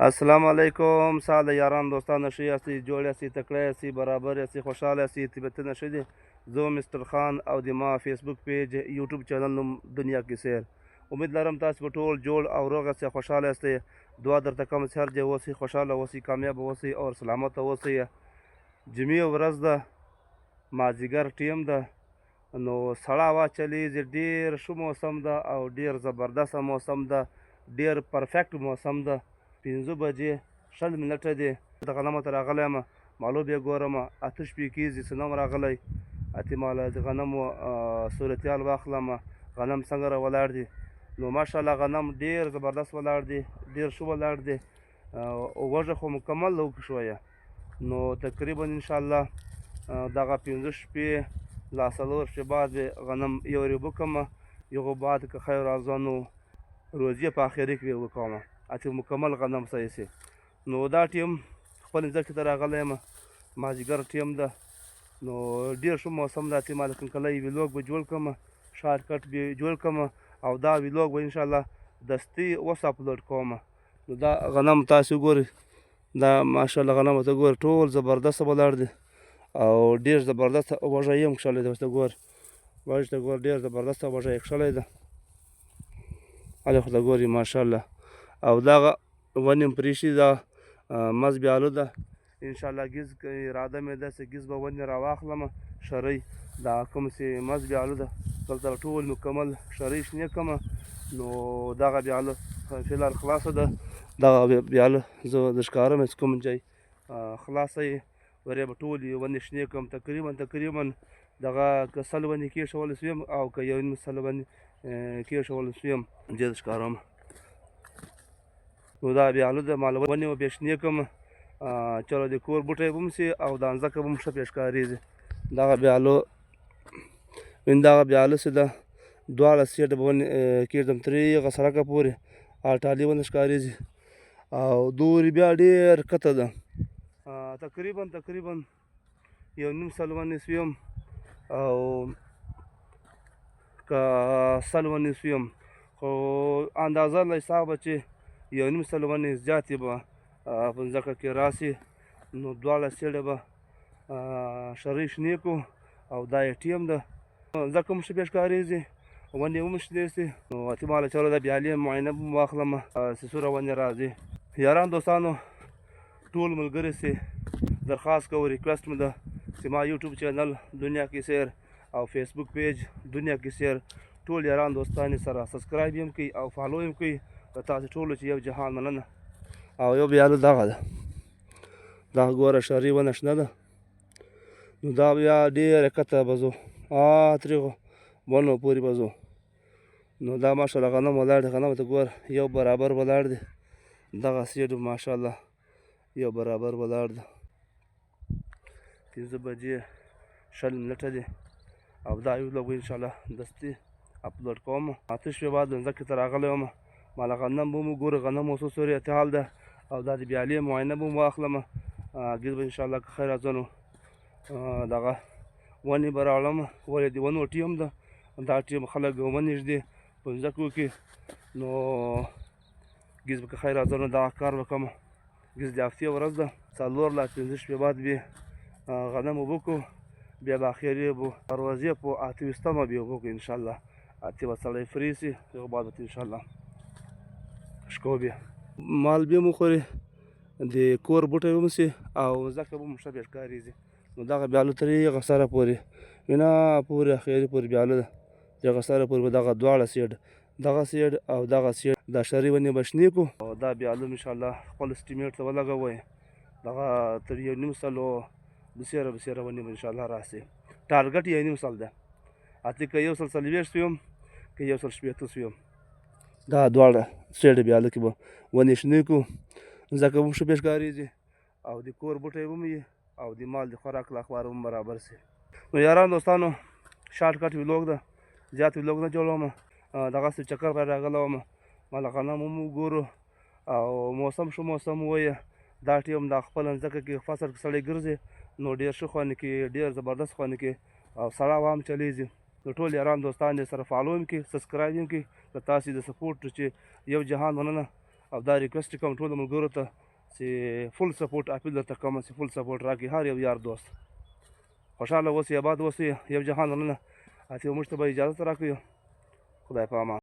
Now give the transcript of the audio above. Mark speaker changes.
Speaker 1: السلام علیکم ساده یاران دوستان ښه یاستئ جوړ یاستئ تکړه یاستئ برابر یاستئ خوشحاله یاستئ طبیعتونه ښه دي زه مستر خان او د ما فیسبوک پیج یوټیوب چینل نوم دنیا کې سیر امید لرم تاسو به ټول جوړ او روغ یاستئ خوشحاله یاستئ دعا درته کوم چې هر ځای اوسئ خوشحاله اوسئ کامیاب اوسئ او سلامته اوسئ جمعې ورځ ده مازدیګر ټیم ده نو سړه هوا چلیږي ډېر ښه موسم ده او ډېر زبردسته موسم ده ډېر پرفیکټ موسم ده 5 بجې 20 منټه دي د غنمو ته راغلی یم مالو بیا ګورم 8 شپې کېږي څه نه یم راغلی اتې ماله د غنمو صورتیال واخلم غنم څنګه را ولاړ دي نو ماشاءالله غنم ډېر زبردست ولاړ دي ډېر ښه ولاړ دي وږه خو مکمل لوکې شویه نو تقریبا انشاءالله دغه 15 شپې لا 4 شپې بعد غنم یورې وکړم یغو بعد که خیر ازانو روزي په اخري کې وکړم چې مکمل غنم صحیح سي نو دا ټیم خپل ځکه ته راغلی یم مازدیګر ټیم ده نو ډېر ښه موسم ده چې مال کله ویلوګ به جوړ کړم شارټ کټ به جوړ کړم او دا ویلوګ به انشاءالله دستي اوس اپلوډ کوم نو دا غنم تاسو ګورئ دا ماشاءالله غنم ته ګور ټول زبردست ولاړ دي او ډېر زبردست وږی یې هم کښلی دی ورته ګور وږ ته ګور ډېر زبردسته وږی یې کښلی ده هلې خو ته ګورې ماشاءالله او دغه ونې هم پرېښي دا مز بیالو ده انشاءالله ګیز اراده مې ده چې ګیز به ونې راواخلم شرۍ دا کوم چې مز بیالو ده دلته ټول مکمل شرۍ شنې کړم نو دغه بیالو فلحال خلاصه ده دغه بیالو زه د ښکارم چې کوم ځای خلاصه یې ورې به ټولې ونې شنې کړم تقریبا دغه که 100 ونې کېښولی سویم او که 1.5 ونې کېښولی سویم دې ښکارم نو دا بیالو ده مال ونې به بیا شنې کړم چلو د کور بوټی به هم سي او دا ځمکه به هم ښه پرې ښکارېږي دغه بیالو چې ده دواړه سیټه به ونې کېږدم ترېغه سړکه پورې ټالۍ ونه ښکارېږي او دورې بیا ډېر کته ده تقریبا 1.5 ونې سویم او که 100 ونې سویم خو اندازه له حسابه چې 1.5 ونې زیاتې به په ځمکه کې راسي نو دواړه سیډه به شرۍ شنې کړو او دا یې ټیم ده ځمکه هم ښه بیا ښکارېږي ونې هم شنې سي نو احتماله چلو د بیالې معاینه به واخلم چې څومره ونې راځي یاران دوستانو ټول ملګري سي درخواست کوو ریکویسټ مې ده چې ما یوټیوب چینل دنیا کې سیر او فیسبوک پیج دنیا کې سیر ټول یاران دوستان سره سبسکرایب هم کوي او فالو هم کوي د تاسو ټولو چې یو جهان مننه او یو بیالو دغه ده دغه ګوره شرۍ ونه شنه ده نو دا بیا ډېره کته به ځو ترېغو ونو پورې به ځو نو دا ماشاءالله غنم ولاړ دی غنم ته ګوره یو برابر ولاړ دی دغه سیډ ماشاءالله یو برابر ولاړ دی 5 بجې 20 منټه دي او دا ویلوګ به انشاءالله دستي اپلوډ کوم 8 شپې بعد ځمکې ته راغلی وم ماله غنم به مو ګوره غنم اوس صورتحال ده او دا د بیالې معاینه به م واخلم ګیز به انشاءالله که خیر ځنو دغه ونې به راوړم ولې د ونو ټیم ده دا ټیم خلک ونې ږدي په ځمکو کې نو ګیز به که خیر ځنو دغه کار وکړم ګیز د هفتې ورځ ده 4 لا 15 شپې بعد بیا غنم اوبه کړو بیا به اخري به پروازې په 28مه بیا اوبه کړو انشاءالله اتې به سړی فري سي هغه بعد به انشاءالله شکو بیا مال بیا مو خوري د کور بوټی به هم سي او ځکه به هم ښه بیا ښکارېږي نو دغه بیالو تر هغه سره پورې وینا پورې اخري پورې بیالو ده هغه سره پورې به دغه دواړه سیډ دغه سیډ او دغه سیډ دا شرۍ ونې به شنې کړو او دا بیالو انشاءالله خپل سټیمیټ ته ولګوئ دغه تر 1.5 بسیره ونې به انشاءالله راسي ټارګټ 1.5 ده اتې که 140 سویم که 160 سویم دا دواړه سیډ بیالو کې به ونې شنې کړو ځکه به هم ښه پرې ښکارېږي او د کور بوټی به هم وي او د مال د خوراک لپاره هم برابر سي نو یاران دوستانو شارټ کټ ویلوګ ده زیات ویلوګ نه جوړوم دغسې چکر پرې راغلی وم ماله غنم هم وګورو او موسم ښه موسم وایه دا ټیم دا خپله ځمکه کې فصل کې سړی ګرځي نو ډېر ښه خوند کوي ډېر زبردست خوند کوي او سړه هوا هم چلیږي نو ټول یاران دوستان دې سره فالو هم کړي سبسکرایب هم کړي د تاسې د سپورټ چې یو جهان مننه او دا ریکویسټ کوم ټولو ملګرو ته چې فل سپورټ اپیل درته کوم چې فل سپورټ راکړي هر یو یار دوست خوشحاله اوسئ آباد اوسئ یو جهان مننه چې موږ ته به اجازه راکړئ خدای په امان